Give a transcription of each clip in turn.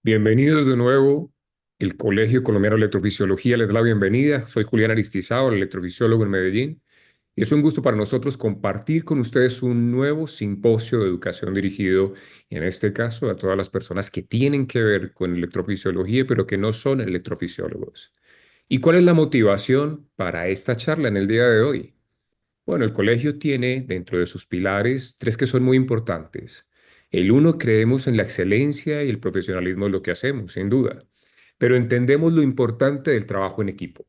Bienvenidos de nuevo. El Colegio Colombiano de Electrofisiología les da la bienvenida. Soy Julián Aristizabal, electrofisiólogo en Medellín. Y es un gusto para nosotros compartir con ustedes un nuevo simposio de educación dirigido, en este caso, a todas las personas que tienen que ver con electrofisiología, pero que no son electrofisiólogos. ¿Y cuál es la motivación para esta charla en el día de hoy? Bueno, el colegio tiene dentro de sus pilares tres que son muy importantes. El uno, creemos en la excelencia y el profesionalismo de lo que hacemos, sin duda, pero entendemos lo importante del trabajo en equipo.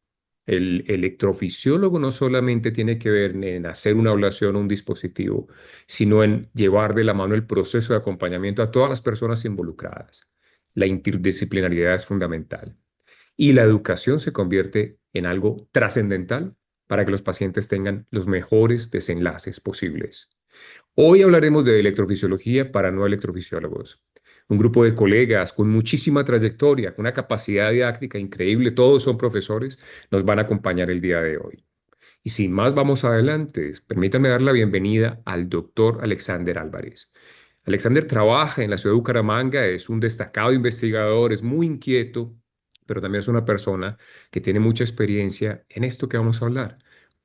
El electrofisiólogo no solamente tiene que ver en hacer una ablación o un dispositivo, sino en llevar de la mano el proceso de acompañamiento a todas las personas involucradas. La interdisciplinariedad es fundamental y la educación se convierte en algo trascendental para que los pacientes tengan los mejores desenlaces posibles. Hoy hablaremos de electrofisiología para no electrofisiólogos. Un grupo de colegas con muchísima trayectoria, con una capacidad didáctica increíble, todos son profesores, nos van a acompañar el día de hoy. Y sin más, vamos adelante. Permítanme dar la bienvenida al doctor Alexander Álvarez. Alexander trabaja en la ciudad de Bucaramanga, es un destacado investigador, es muy inquieto, pero también es una persona que tiene mucha experiencia en esto que vamos a hablar.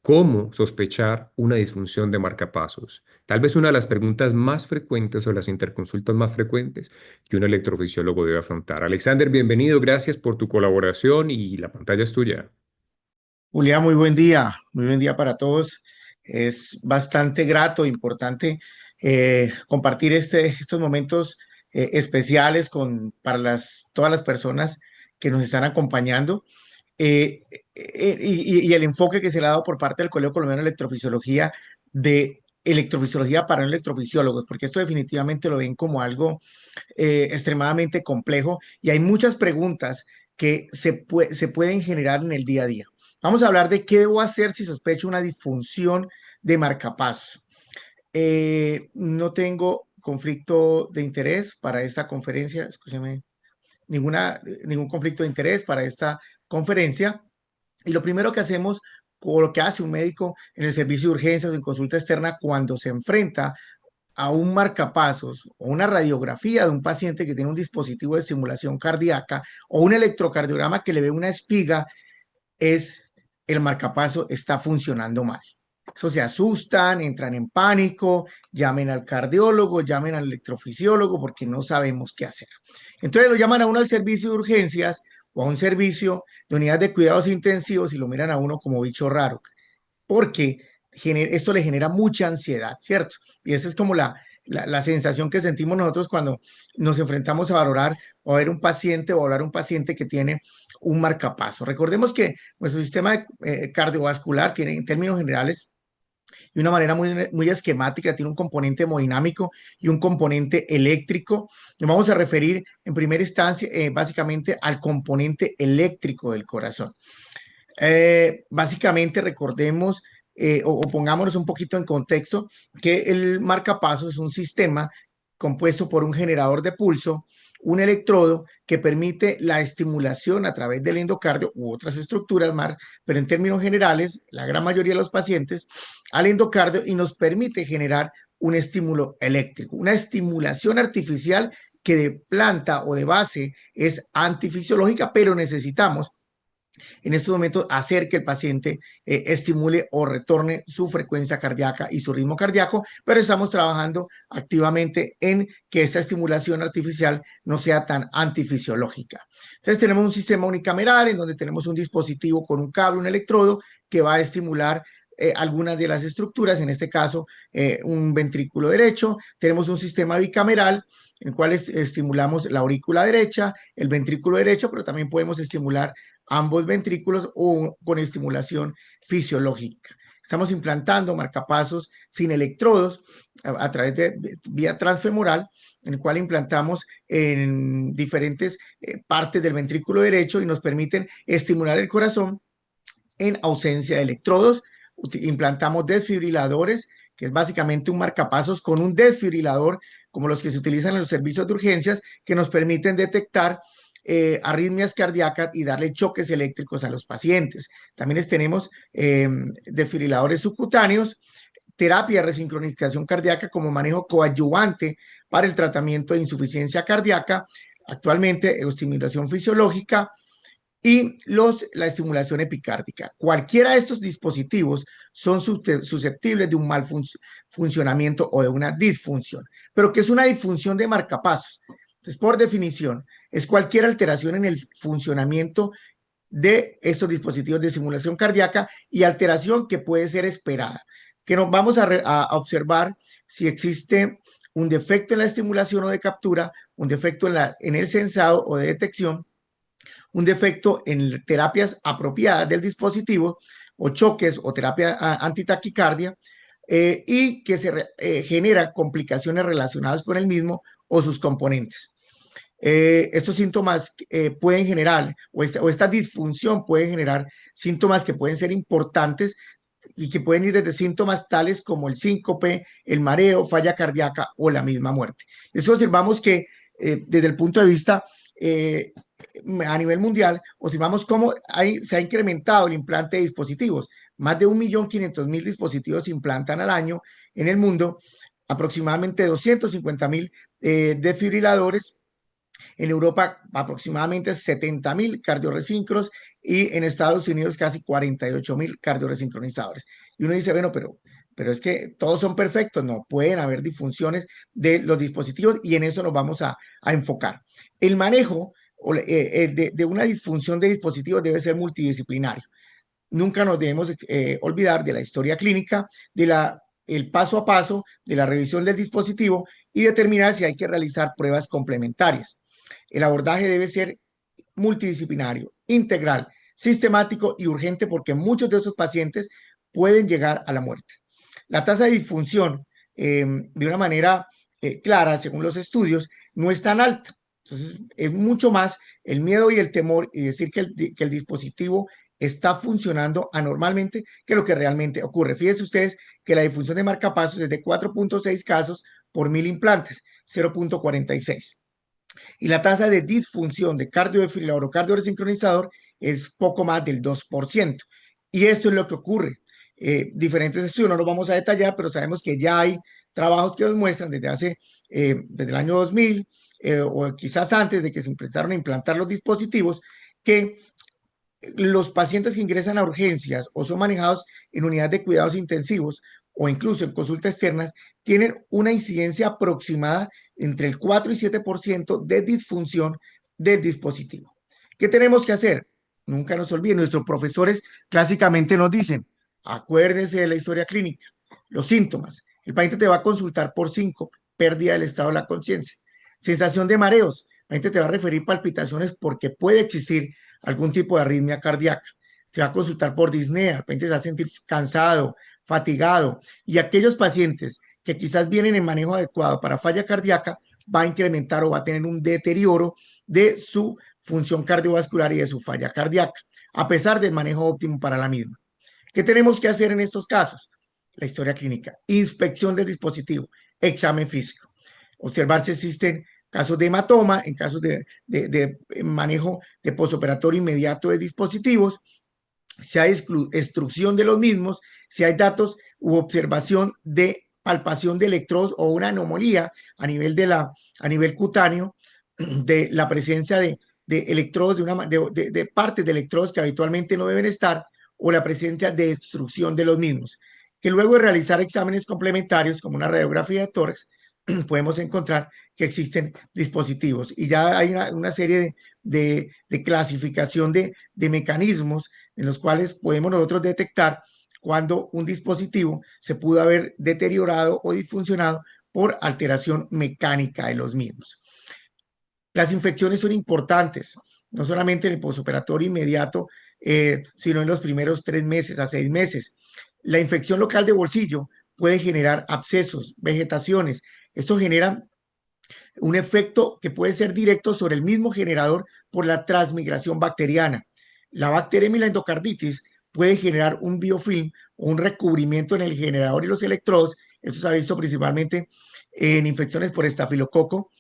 ¿Cómo sospechar una disfunción de marcapasos? Tal vez una de las preguntas más frecuentes o las interconsultas más frecuentes que un electrofisiólogo debe afrontar. Alexander, bienvenido, gracias por tu colaboración y la pantalla es tuya. Julián, muy buen día para todos. Es bastante grato, importante compartir estos momentos especiales para todas las personas que nos están acompañando y el enfoque que se le ha dado por parte del Colegio Colombiano de Electrofisiología de electrofisiología para no electrofisiólogos, porque esto definitivamente lo ven como algo extremadamente complejo y hay muchas preguntas que se pueden generar en el día a día. Vamos a hablar de qué debo hacer si sospecho una disfunción de marcapasos. No tengo conflicto de interés para esta conferencia, escúcheme, ningún conflicto de interés para esta conferencia. Y lo primero que hacemos, o lo que hace un médico en el servicio de urgencias o en consulta externa cuando se enfrenta a un marcapasos o una radiografía de un paciente que tiene un dispositivo de estimulación cardíaca o un electrocardiograma que le ve una espiga, es el marcapaso está funcionando mal. Eso se asustan, entran en pánico, llamen al cardiólogo, llamen al electrofisiólogo porque no sabemos qué hacer. Entonces lo llaman a uno al servicio de urgencias o a un servicio de unidad de cuidados intensivos y lo miran a uno como bicho raro porque esto le genera mucha ansiedad, ¿cierto? Y esa es como la sensación que sentimos nosotros cuando nos enfrentamos a valorar o a ver un paciente o a hablar a un paciente que tiene un marcapaso. Recordemos que nuestro sistema cardiovascular tiene, en términos generales, de una manera muy esquemática, tiene un componente hemodinámico y un componente eléctrico. Nos vamos a referir en primera instancia básicamente al componente eléctrico del corazón. Básicamente recordemos o pongámonos un poquito en contexto que el marcapasos es un sistema compuesto por un generador de pulso, un electrodo que permite la estimulación a través del endocardio u otras estructuras más, pero en términos generales, la gran mayoría de los pacientes al endocardio y nos permite generar un estímulo eléctrico, una estimulación artificial que de planta o de base es antifisiológica, pero necesitamos en estos momentos hacer que el paciente estimule o retorne su frecuencia cardíaca y su ritmo cardíaco, pero estamos trabajando activamente en que esta estimulación artificial no sea tan antifisiológica. Entonces tenemos un sistema unicameral en donde tenemos un dispositivo con un cable, un electrodo que va a estimular algunas de las estructuras, en este caso un ventrículo derecho. Tenemos un sistema bicameral en el cual estimulamos la aurícula derecha, el ventrículo derecho, pero también podemos estimular ambos ventrículos o con estimulación fisiológica. Estamos implantando marcapasos sin electrodos a través de vía transfemoral, en el cual implantamos en diferentes partes del ventrículo derecho y nos permiten estimular el corazón en ausencia de electrodos. Implantamos desfibriladores, que es básicamente un marcapasos con un desfibrilador, como los que se utilizan en los servicios de urgencias, que nos permiten detectar arritmias cardíacas y darle choques eléctricos a los pacientes. También tenemos desfibriladores subcutáneos, terapia de resincronización cardíaca como manejo coadyuvante para el tratamiento de insuficiencia cardíaca, actualmente estimulación fisiológica y la estimulación epicárdica. Cualquiera de estos dispositivos son susceptibles de un mal funcionamiento o de una disfunción. Pero ¿qué es una disfunción de marcapasos? Entonces, por definición, es cualquier alteración en el funcionamiento de estos dispositivos de simulación cardíaca y alteración que puede ser esperada. Que nos vamos a observar si existe un defecto en la estimulación o de captura, un defecto en el sensado o de detección, un defecto en terapias apropiadas del dispositivo o choques o terapia antitaquicardia y que se genera complicaciones relacionadas con el mismo o sus componentes. Estos síntomas pueden generar, o esta disfunción puede generar síntomas que pueden ser importantes y que pueden ir desde síntomas tales como el síncope, el mareo, falla cardíaca o la misma muerte. Eso observamos que desde el punto de vista a nivel mundial, observamos cómo se ha incrementado el implante de dispositivos. Más de 1.500.000 dispositivos se implantan al año en el mundo, aproximadamente 250.000 desfibriladores. En Europa aproximadamente 70.000 cardiorresíncronos y en Estados Unidos casi 48.000 cardioresincronizadores. Y uno dice, bueno, pero es que todos son perfectos, no, pueden haber disfunciones de los dispositivos y en eso nos vamos a enfocar. El manejo de una disfunción de dispositivos debe ser multidisciplinario. Nunca nos debemos olvidar de la historia clínica, el paso a paso de la revisión del dispositivo y determinar si hay que realizar pruebas complementarias. El abordaje debe ser multidisciplinario, integral, sistemático y urgente porque muchos de esos pacientes pueden llegar a la muerte. La tasa de disfunción, de una manera clara, según los estudios, no es tan alta. Entonces, es mucho más el miedo y el temor y decir que el dispositivo está funcionando anormalmente que lo que realmente ocurre. Fíjense ustedes que la disfunción de marcapasos es de 4.6 casos por 1.000 implantes, 0.46. Y la tasa de disfunción de cardiodefibrilador o cardioresincronizador es poco más del 2%. Y esto es lo que ocurre. Diferentes estudios, no los vamos a detallar, pero sabemos que ya hay trabajos que nos muestran desde el año 2000 o quizás antes de que se empezaron a implantar los dispositivos, que los pacientes que ingresan a urgencias o son manejados en unidades de cuidados intensivos o incluso en consultas externas, tienen una incidencia aproximada entre el 4 y 7% de disfunción del dispositivo. ¿Qué tenemos que hacer? Nunca nos olviden, nuestros profesores clásicamente nos dicen, acuérdense de la historia clínica, los síntomas. El paciente te va a consultar por síncope, pérdida del estado de la conciencia, sensación de mareos. El paciente te va a referir palpitaciones porque puede existir algún tipo de arritmia cardíaca. Te va a consultar por disnea, el paciente se va a sentir cansado, fatigado, y aquellos pacientes que quizás vienen en manejo adecuado para falla cardíaca va a incrementar o va a tener un deterioro de su función cardiovascular y de su falla cardíaca, a pesar del manejo óptimo para la misma. ¿Qué tenemos que hacer en estos casos? La historia clínica, inspección del dispositivo, examen físico, observar si existen casos de hematoma, en casos de manejo de postoperatorio inmediato de dispositivos, si hay extrusión de los mismos, si hay datos u observación de palpación de electrodos o una anomalía a nivel cutáneo de la presencia de electrodos, de partes de electrodos que habitualmente no deben estar, o la presencia de extrusión de los mismos. Que luego de realizar exámenes complementarios como una radiografía de tórax, podemos encontrar que existen dispositivos y ya hay una serie de clasificación de mecanismos en los cuales podemos nosotros detectar cuando un dispositivo se pudo haber deteriorado o disfuncionado por alteración mecánica de los mismos. Las infecciones son importantes, no solamente en el postoperatorio inmediato, sino en los primeros 3 meses a 6 meses. La infección local de bolsillo puede generar abscesos, vegetaciones. Esto genera un efecto que puede ser directo sobre el mismo generador por la transmigración bacteriana. La bacteremia y la endocarditis puede generar un biofilm o un recubrimiento en el generador y los electrodos. Eso se ha visto principalmente en infecciones por estafilococo,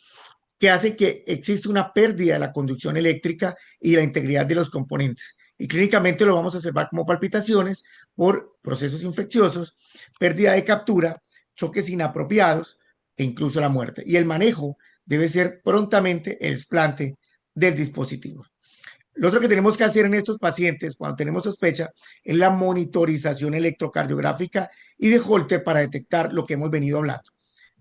que hace que exista una pérdida de la conducción eléctrica y la integridad de los componentes. Y clínicamente lo vamos a observar como palpitaciones por procesos infecciosos, pérdida de captura, choques inapropiados e incluso la muerte. Y el manejo debe ser prontamente el explante del dispositivo. Lo otro que tenemos que hacer en estos pacientes cuando tenemos sospecha es la monitorización electrocardiográfica y de Holter para detectar lo que hemos venido hablando: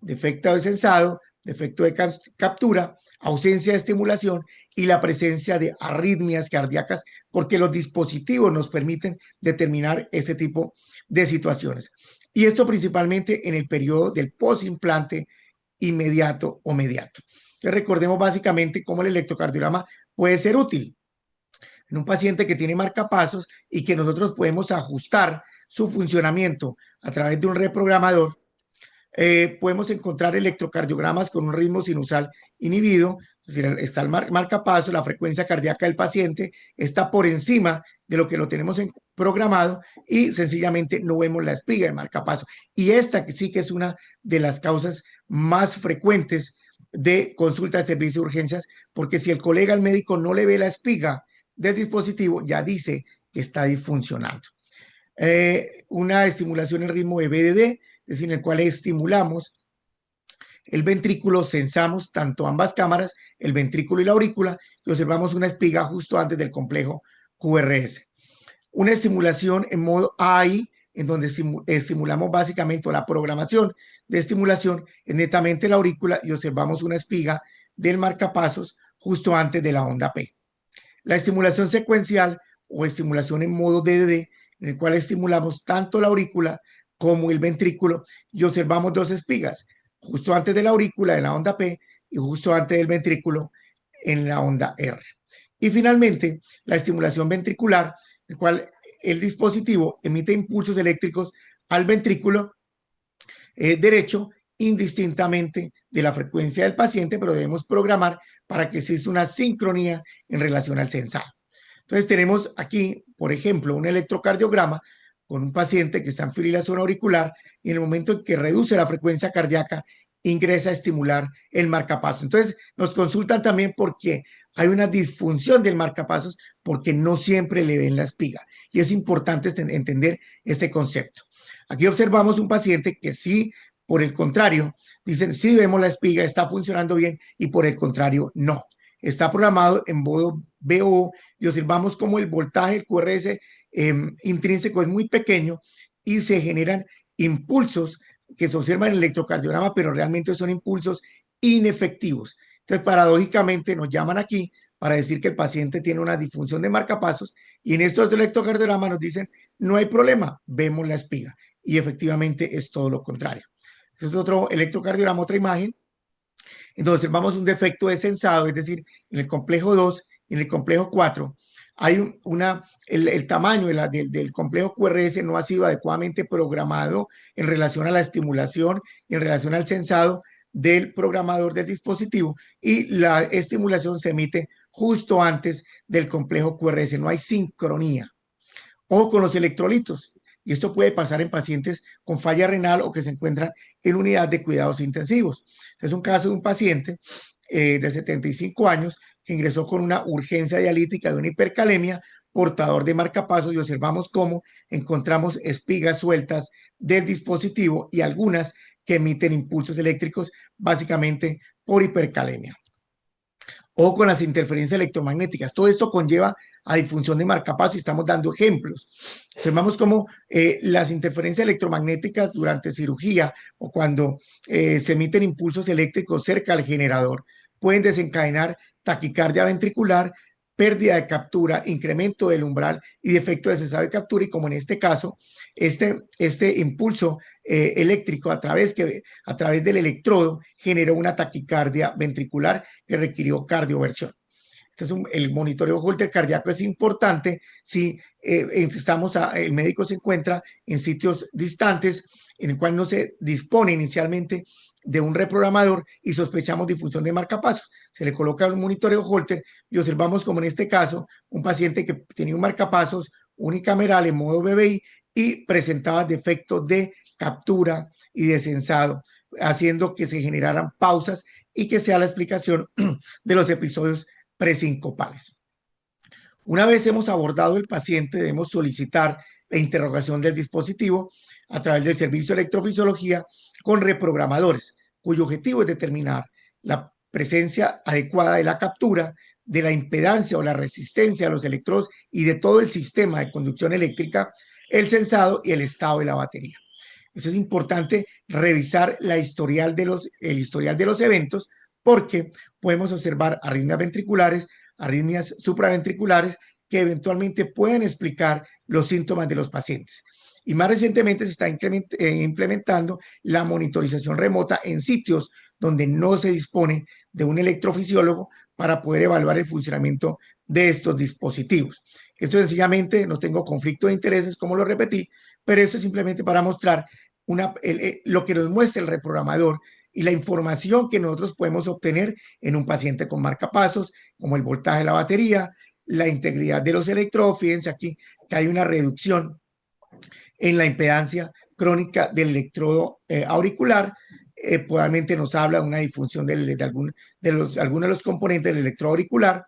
defecto de sensado, defecto de captura, ausencia de estimulación y la presencia de arritmias cardíacas, porque los dispositivos nos permiten determinar este tipo de situaciones. Y esto principalmente en el periodo del postimplante inmediato o mediato. Entonces recordemos básicamente cómo el electrocardiograma puede ser útil en un paciente que tiene marcapasos y que nosotros podemos ajustar su funcionamiento a través de un reprogramador. Podemos encontrar electrocardiogramas con un ritmo sinusal inhibido, es decir, está el marcapaso, la frecuencia cardíaca del paciente está por encima de lo que lo tenemos programado y sencillamente no vemos la espiga de marcapaso. Y esta sí que es una de las causas más frecuentes de consulta de servicio de urgencias, porque si el colega, el médico, no le ve la espiga del dispositivo, ya dice que está disfuncionando. Una estimulación en ritmo de BDD, es decir, en el cual estimulamos el ventrículo, sensamos tanto ambas cámaras, el ventrículo y la aurícula, y observamos una espiga justo antes del complejo QRS. Una estimulación en modo AI, en donde estimulamos básicamente la programación de estimulación es netamente la aurícula y observamos una espiga del marcapasos justo antes de la onda P. La estimulación secuencial o estimulación en modo DDD, en el cual estimulamos tanto la aurícula como el ventrículo y observamos dos espigas, justo antes de la aurícula en la onda P y justo antes del ventrículo en la onda R. Y finalmente, la estimulación ventricular, en el cual el dispositivo emite impulsos eléctricos al ventrículo derecho indistintamente de la frecuencia del paciente, pero debemos programar para que exista una sincronía en relación al sensado. Entonces tenemos aquí, por ejemplo, un electrocardiograma con un paciente que está en fibrilación auricular y en el momento en que reduce la frecuencia cardíaca ingresa a estimular el marcapasos. Entonces nos consultan también porque hay una disfunción del marcapasos porque no siempre le ven la espiga y es importante entender este concepto. Aquí observamos un paciente que sí, por el contrario, dicen sí vemos la espiga, está funcionando bien y por el contrario no. Está programado en modo BO y observamos como el voltaje del QRS intrínseco es muy pequeño y se generan impulsos que se observan en el electrocardiograma, pero realmente son impulsos inefectivos. Entonces, paradójicamente, nos llaman aquí para decir que el paciente tiene una disfunción de marcapasos y en estos electrocardiogramas nos dicen no hay problema, vemos la espiga y efectivamente es todo lo contrario. Este es otro electrocardiograma, otra imagen. Entonces, observamos un defecto de sensado, es decir, en el complejo 2 y en el complejo 4 hay el tamaño del complejo QRS no ha sido adecuadamente programado en relación a la estimulación y en relación al sensado del programador del dispositivo y la estimulación se emite justo antes del complejo QRS, no hay sincronía. O con los electrolitos, y esto puede pasar en pacientes con falla renal o que se encuentran en unidad de cuidados intensivos. Es un caso de un paciente de 75 años que ingresó con una urgencia dialítica de una hipercalemia, portador de marcapasos, y observamos cómo encontramos espigas sueltas del dispositivo y algunas que emiten impulsos eléctricos básicamente por hipercalemia. O con las interferencias electromagnéticas. Todo esto conlleva a disfunción de marcapasos y estamos dando ejemplos. Observamos cómo las interferencias electromagnéticas durante cirugía o cuando se emiten impulsos eléctricos cerca al generador pueden desencadenar taquicardia ventricular, pérdida de captura, incremento del umbral y defecto de cesado de captura, y como en este caso, este impulso eléctrico a través del electrodo generó una taquicardia ventricular que requirió cardioversión. El monitoreo Holter cardíaco es importante si el médico se encuentra en sitios distantes en el cual no se dispone inicialmente de un reprogramador y sospechamos difusión de marcapasos. Se le coloca un monitoreo Holter y observamos como en este caso un paciente que tenía un marcapasos unicameral en modo BBI y presentaba defectos de captura y de sensado, haciendo que se generaran pausas y que sea la explicación de los episodios presincopales. Una vez hemos abordado el paciente, debemos solicitar la interrogación del dispositivo a través del servicio de electrofisiología con reprogramadores, cuyo objetivo es determinar la presencia adecuada de la captura, de la impedancia o la resistencia a los electrodos y de todo el sistema de conducción eléctrica, el sensado y el estado de la batería. Eso es importante revisar el historial de los eventos porque podemos observar arritmias ventriculares, arritmias supraventriculares que eventualmente pueden explicar los síntomas de los pacientes. Y más recientemente se está implementando la monitorización remota en sitios donde no se dispone de un electrofisiólogo para poder evaluar el funcionamiento de estos dispositivos. Esto sencillamente no tengo conflicto de intereses, como lo repetí, pero esto es simplemente para mostrar lo que nos muestra el reprogramador y la información que nosotros podemos obtener en un paciente con marcapasos, como el voltaje de la batería, la integridad de los electrodos. Fíjense aquí que hay una reducción en la impedancia crónica del electrodo auricular. Probablemente nos habla de una disfunción de algunos de los componentes del electrodo auricular.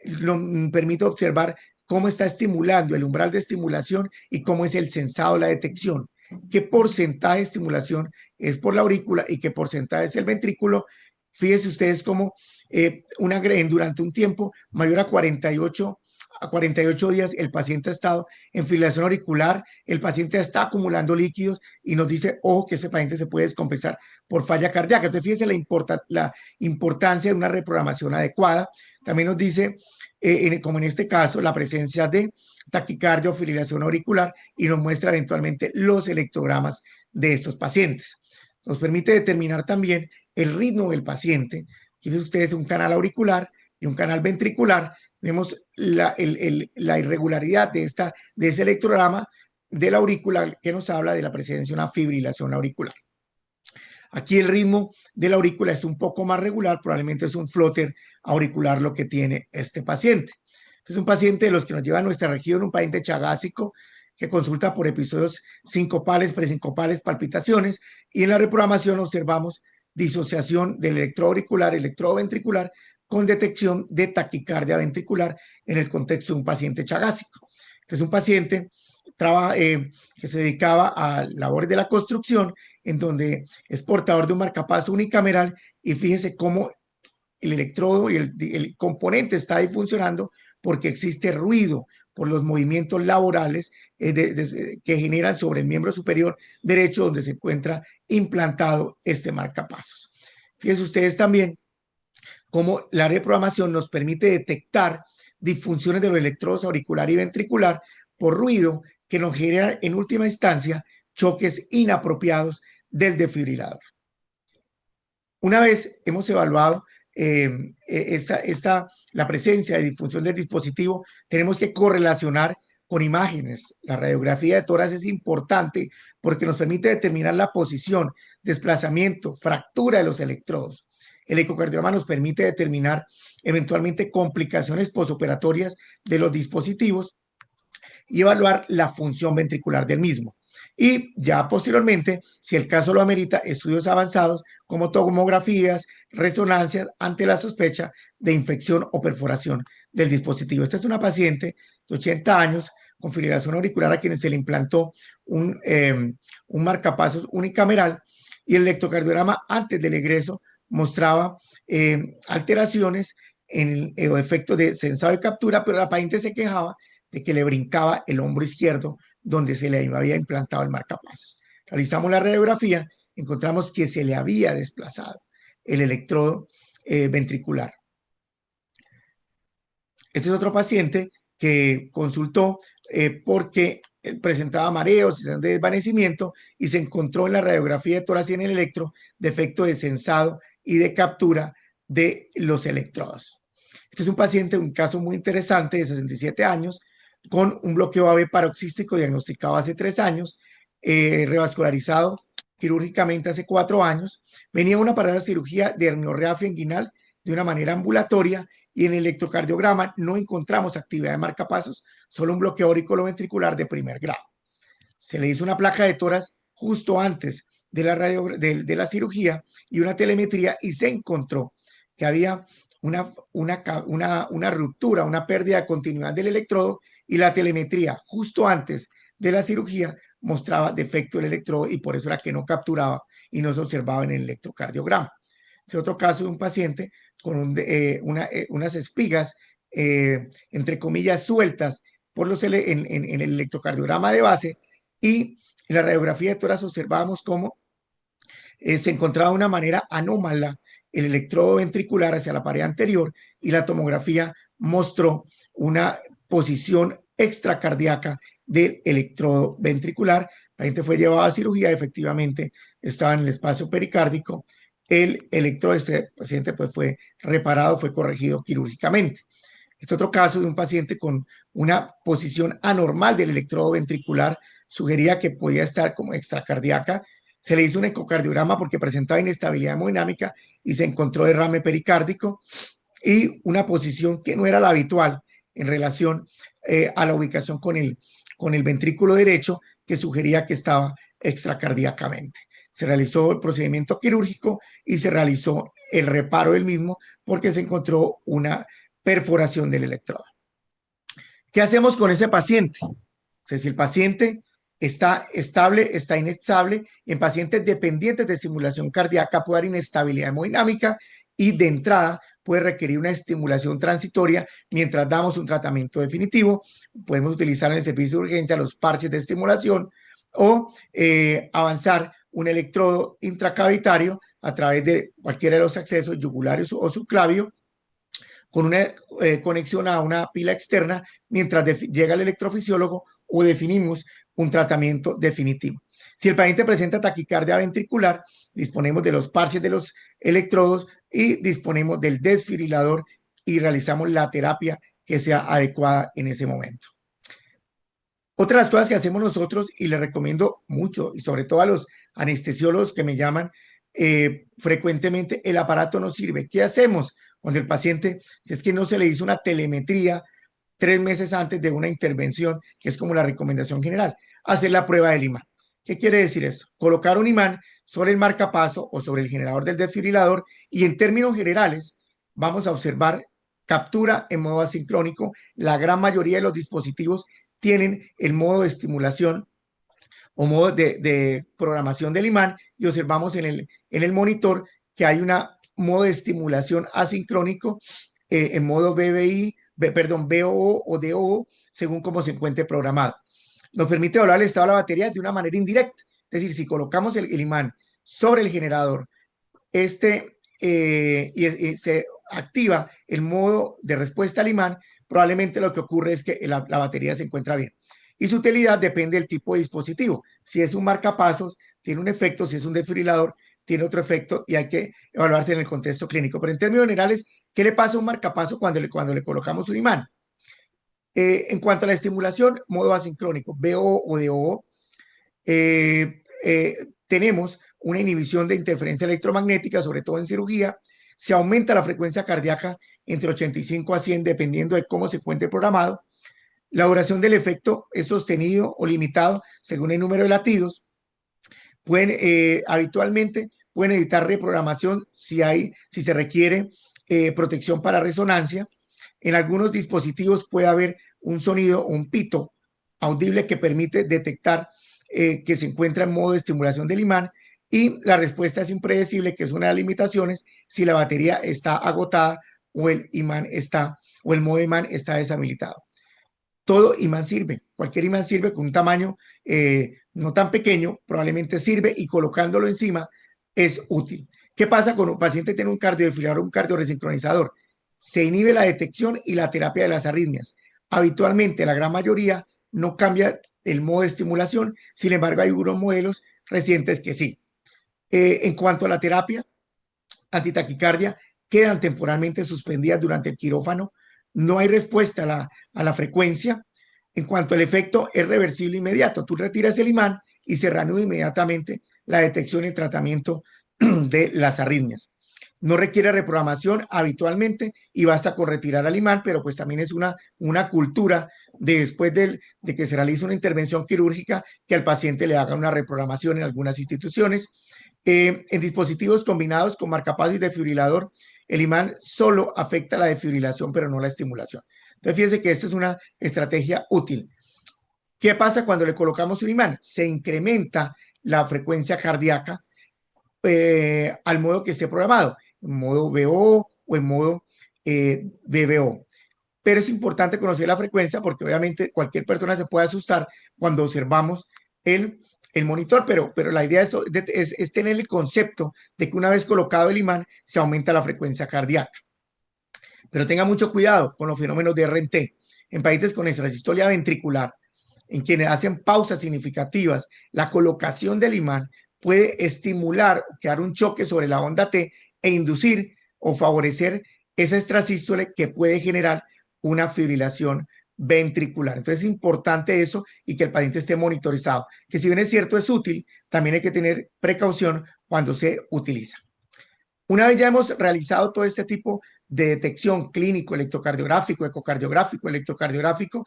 Nos permite observar cómo está estimulando el umbral de estimulación y cómo es el sensado, la detección. ¿Qué porcentaje de estimulación es por la aurícula y qué porcentaje es el ventrículo? Fíjense ustedes cómo durante un tiempo mayor a 48 días el paciente ha estado en fibrilación auricular, el paciente está acumulando líquidos y nos dice, ojo, que ese paciente se puede descompensar por falla cardíaca. Entonces, fíjense la importancia de una reprogramación adecuada. También nos dice, como en este caso, la presencia de taquicardia o fibrilación auricular y nos muestra eventualmente los electrogramas de estos pacientes. Nos permite determinar también el ritmo del paciente. Fíjense ustedes un canal auricular y un canal ventricular. Vemos la irregularidad de ese electrograma de la aurícula que nos habla de la presencia de una fibrilación auricular. Aquí el ritmo de la aurícula es un poco más regular, probablemente es un flutter auricular lo que tiene este paciente. Este es un paciente de los que nos lleva a nuestra región, un paciente chagásico que consulta por episodios sincopales, presincopales, palpitaciones, y en la reprogramación observamos disociación del electrodo auricular, electrodo ventricular, con detección de taquicardia ventricular en el contexto de un paciente chagásico. Este es un paciente que se dedicaba a labores de la construcción, en donde es portador de un marcapaso unicameral, y fíjese cómo el electrodo y el componente está ahí funcionando porque existe ruido por los movimientos laborales que generan sobre el miembro superior derecho donde se encuentra implantado este marcapasos. Fíjense ustedes también cómo la reprogramación nos permite detectar disfunciones de los electrodos auricular y ventricular por ruido que nos generan en última instancia choques inapropiados del desfibrilador. Una vez hemos evaluado la presencia de disfunción del dispositivo, tenemos que correlacionar con imágenes. La radiografía de tórax es importante porque nos permite determinar la posición, desplazamiento, fractura de los electrodos. El ecocardiograma nos permite determinar eventualmente complicaciones posoperatorias de los dispositivos y evaluar la función ventricular del mismo. Y ya posteriormente, si el caso lo amerita, estudios avanzados como tomografías, resonancias ante la sospecha de infección o perforación del dispositivo. Esta es una paciente de 80 años con fibrilación auricular a quienes se le implantó un marcapasos unicameral, y el electrocardiograma antes del egreso mostraba alteraciones o efectos de sensado de captura, pero la paciente se quejaba de que le brincaba el hombro izquierdo donde se le había implantado el marcapasos. Realizamos la radiografía, encontramos que se le había desplazado el electrodo ventricular. Este es otro paciente que consultó porque presentaba mareos y de desvanecimiento, y se encontró en la radiografía de tórax y en el electro defecto de sensado y de captura de los electrodos. Este es un paciente, un caso muy interesante de 67 años, con un bloqueo AV paroxístico diagnosticado hace 3 años, revascularizado quirúrgicamente hace 4 años, venía una para la cirugía de herniorrea inguinal de una manera ambulatoria, y en el electrocardiograma no encontramos actividad de marcapasos, solo un bloqueo auriculoventricular de primer grado. Se le hizo una placa de tórax justo antes de la cirugía y una telemetría, y se encontró que había una ruptura, una pérdida de continuidad del electrodo, y la telemetría justo antes de la cirugía mostraba defecto del electrodo, y por eso era que no capturaba y no se observaba en el electrocardiograma. Este es otro caso de un paciente con unas espigas, entre comillas, sueltas en el electrocardiograma de base, y en la radiografía de tórax observábamos cómo se encontraba de una manera anómala el electrodo ventricular hacia la pared anterior, y la tomografía mostró una posición extracardíaca del electrodo ventricular. El paciente fue llevado a cirugía, efectivamente estaba en el espacio pericárdico. El electrodo de este paciente pues fue reparado, fue corregido quirúrgicamente. Este otro caso de un paciente con una posición anormal del electrodo ventricular, sugería que podía estar como extracardíaca. Se le hizo un ecocardiograma porque presentaba inestabilidad hemodinámica y se encontró derrame pericárdico y una posición que no era la habitual en relación a la ubicación con el ventrículo derecho, que sugería que estaba extracardíacamente. Se realizó el procedimiento quirúrgico y se realizó el reparo del mismo porque se encontró una perforación del electrodo. ¿Qué hacemos con ese paciente? O sea, si el paciente está estable, está inestable, en pacientes dependientes de estimulación cardíaca puede haber inestabilidad hemodinámica y de entrada puede requerir una estimulación transitoria mientras damos un tratamiento definitivo. Podemos utilizar en el servicio de urgencia los parches de estimulación o avanzar un electrodo intracavitario a través de cualquiera de los accesos yugulares o subclavio, con una conexión a una pila externa mientras llega el electrofisiólogo o definimos un tratamiento definitivo. Si el paciente presenta taquicardia ventricular, disponemos de los parches de los electrodos y disponemos del desfibrilador y realizamos la terapia que sea adecuada en ese momento. Otra de las cosas que hacemos nosotros, y les recomiendo mucho, y sobre todo a los anestesiólogos que me llaman frecuentemente, el aparato no sirve. ¿Qué hacemos cuando el paciente es que no se le hizo una telemetría 3 meses antes de una intervención, que es como la recomendación general? Hacer la prueba del imán. ¿Qué quiere decir esto? Colocar un imán sobre el marcapaso o sobre el generador del desfibrilador, y en términos generales vamos a observar captura en modo asincrónico. La gran mayoría de los dispositivos tienen el modo de estimulación o modo de programación del imán, y observamos en el monitor que hay una modo de estimulación asincrónico en modo BBI, perdón, BOO o DOO, según cómo se encuentre programado. Nos permite evaluar el estado de la batería de una manera indirecta. Es decir, si colocamos el imán sobre el generador, y se activa el modo de respuesta al imán, probablemente lo que ocurre es que la batería se encuentra bien. Y su utilidad depende del tipo de dispositivo. Si es un marcapasos, tiene un efecto; si es un desfibrilador, tiene otro efecto, y hay que evaluarse en el contexto clínico. Pero en términos generales, ¿qué le pasa a un marcapaso cuando le colocamos un imán? En cuanto a la estimulación, modo asincrónico, BO o DO, tenemos una inhibición de interferencia electromagnética, sobre todo en cirugía. Se aumenta la frecuencia cardíaca entre 85 a 100, dependiendo de cómo se encuentre programado. La duración del efecto es sostenido o limitado según el número de latidos. Habitualmente pueden evitar reprogramación si se requiere protección para resonancia. En algunos dispositivos puede haber un sonido o un pito audible que permite detectar que se encuentra en modo de estimulación del imán, y la respuesta es impredecible, que es una de las limitaciones si la batería está agotada o el modo de imán está deshabilitado. Todo imán sirve, cualquier imán sirve con un tamaño no tan pequeño, probablemente sirve, y colocándolo encima es útil. ¿Qué pasa cuando un paciente tiene un cardiodesfibrilador o un cardioresincronizador? Se inhibe la detección y la terapia de las arritmias. Habitualmente, la gran mayoría no cambia el modo de estimulación. Sin embargo, hay unos modelos recientes que sí. En cuanto a la terapia antitaquicardia, quedan temporalmente suspendidas durante el quirófano. No hay respuesta a la frecuencia. En cuanto al efecto, es reversible inmediato. Tú retiras el imán y se reanuda inmediatamente la detección y el tratamiento de las arritmias. No requiere reprogramación habitualmente y basta con retirar al imán, pero pues también es una cultura después de que se realice una intervención quirúrgica, que al paciente le haga una reprogramación en algunas instituciones. En dispositivos combinados con marcapasos y desfibrilador, el imán solo afecta la desfibrilación, pero no la estimulación. Entonces, fíjense que esta es una estrategia útil. ¿Qué pasa cuando le colocamos un imán? Se incrementa la frecuencia cardíaca al modo que esté programado. en modo VO o en modo VVO. Pero es importante conocer la frecuencia porque obviamente cualquier persona se puede asustar cuando observamos el monitor, pero la idea es tener el concepto de que una vez colocado el imán se aumenta la frecuencia cardíaca. Pero tenga mucho cuidado con los fenómenos de RT. En pacientes con extrasistolia ventricular, en quienes hacen pausas significativas, la colocación del imán puede estimular o crear un choque sobre la onda T e inducir o favorecer esa extrasístole que puede generar una fibrilación ventricular. Entonces es importante eso y que el paciente esté monitorizado, que si bien es cierto es útil, también hay que tener precaución cuando se utiliza. Una vez ya hemos realizado todo este tipo de detección clínico, electrocardiográfico, ecocardiográfico, electrocardiográfico,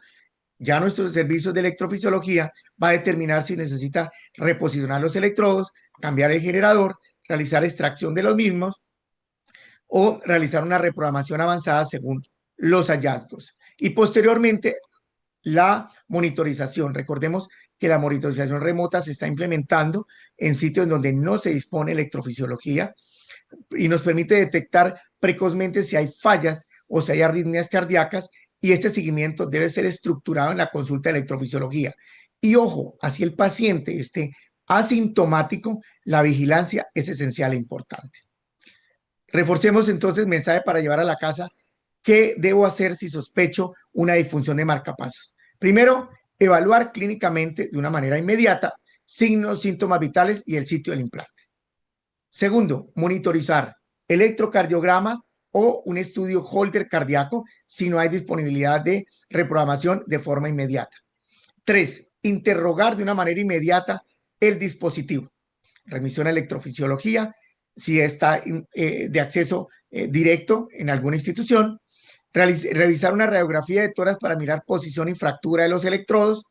ya nuestros servicios de electrofisiología va a determinar si necesita reposicionar los electrodos, cambiar el generador, realizar extracción de los mismos o realizar una reprogramación avanzada según los hallazgos. Y posteriormente, la monitorización. Recordemos que la monitorización remota se está implementando en sitios en donde no se dispone electrofisiología y nos permite detectar precozmente si hay fallas o si hay arritmias cardíacas y este seguimiento debe ser estructurado en la consulta de electrofisiología. Y ojo, así el paciente esté asintomático, la vigilancia es esencial e importante. Reforcemos entonces el mensaje para llevar a la casa. ¿Qué debo hacer si sospecho una disfunción de marcapasos? Primero, evaluar clínicamente de una manera inmediata signos, síntomas vitales y el sitio del implante. Segundo, monitorizar electrocardiograma o un estudio Holter cardíaco si no hay disponibilidad de reprogramación de forma inmediata. Tres, interrogar de una manera inmediata el dispositivo. Remisión a electrofisiología, si está de acceso directo en alguna institución. Revisar una radiografía de tórax para mirar posición y fractura de los electrodos.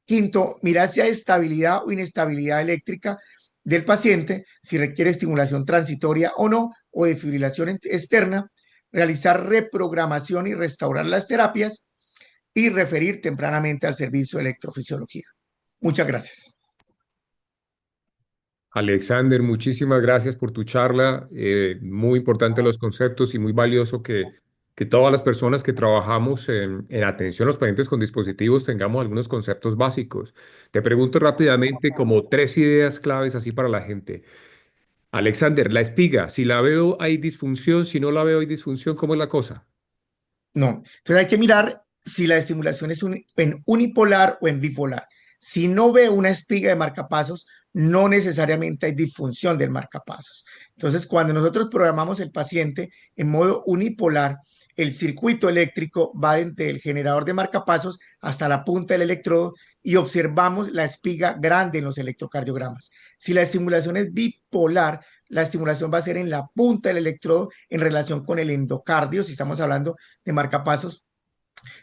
Quinto, mirar si hay estabilidad o inestabilidad eléctrica del paciente, si requiere estimulación transitoria o no, o defibrilación externa, realizar reprogramación y restaurar las terapias y referir tempranamente al servicio de electrofisiología. Muchas gracias. Alexander, muchísimas gracias por tu charla. Muy importante los conceptos y muy valioso que todas las personas que trabajamos en atención a los pacientes con dispositivos tengamos algunos conceptos básicos. Te pregunto rápidamente como tres ideas claves así para la gente. Alexander, la espiga, si la veo hay disfunción, si no la veo hay disfunción, ¿cómo es la cosa? No. Entonces hay que mirar si la estimulación es en unipolar o en bipolar. Si no veo una espiga de marcapasos, no necesariamente hay disfunción del marcapasos. Entonces, cuando nosotros programamos el paciente en modo unipolar, el circuito eléctrico va desde el generador de marcapasos hasta la punta del electrodo y observamos la espiga grande en los electrocardiogramas. Si la estimulación es bipolar, la estimulación va a ser en la punta del electrodo en relación con el endocardio, si estamos hablando de marcapasos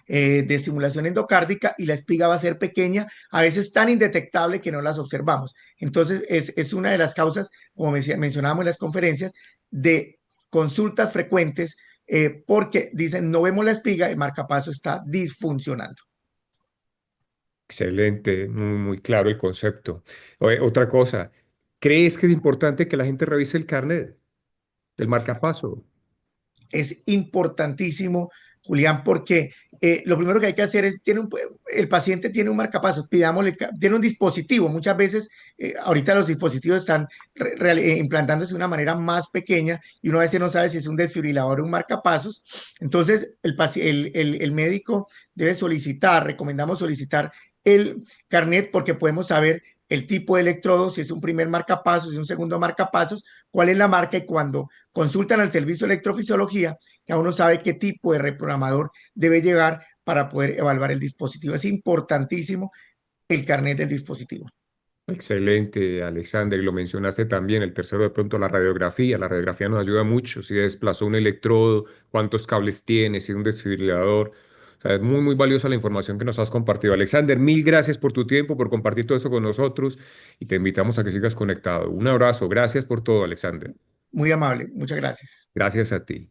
de estimulación endocárdica, y la espiga va a ser pequeña, a veces tan indetectable que no las observamos. Entonces, es una de las causas, como mencionábamos en las conferencias, de consultas frecuentes porque dicen, no vemos la espiga, el marcapaso está disfuncionando. Excelente, muy claro el concepto. Otra cosa, ¿crees que es importante que la gente revise el carnet del marcapaso? Es importantísimo, Julián, porque lo primero que hay que hacer es, el paciente tiene un marcapasos, pidámosle, tiene un dispositivo. Muchas veces, ahorita los dispositivos están implantándose de una manera más pequeña y uno a veces no sabe si es un desfibrilador o un marcapasos. Entonces, el médico debe solicitar, recomendamos solicitar el carnet porque podemos saber el tipo de electrodo, si es un primer marcapasos, si es un segundo marcapasos, cuál es la marca, y cuando consultan al servicio de electrofisiología, ya uno sabe qué tipo de reprogramador debe llegar para poder evaluar el dispositivo. Es importantísimo el carnet del dispositivo. Excelente, Alexander, y lo mencionaste también, el tercero de pronto la radiografía nos ayuda mucho, si desplazó un electrodo, cuántos cables tiene, si es un desfibrilador, o sea, es muy valiosa la información que nos has compartido. Alexander, mil gracias por tu tiempo, por compartir todo eso con nosotros y te invitamos a que sigas conectado. Un abrazo, gracias por todo, Alexander. Muy amable, muchas gracias. Gracias a ti.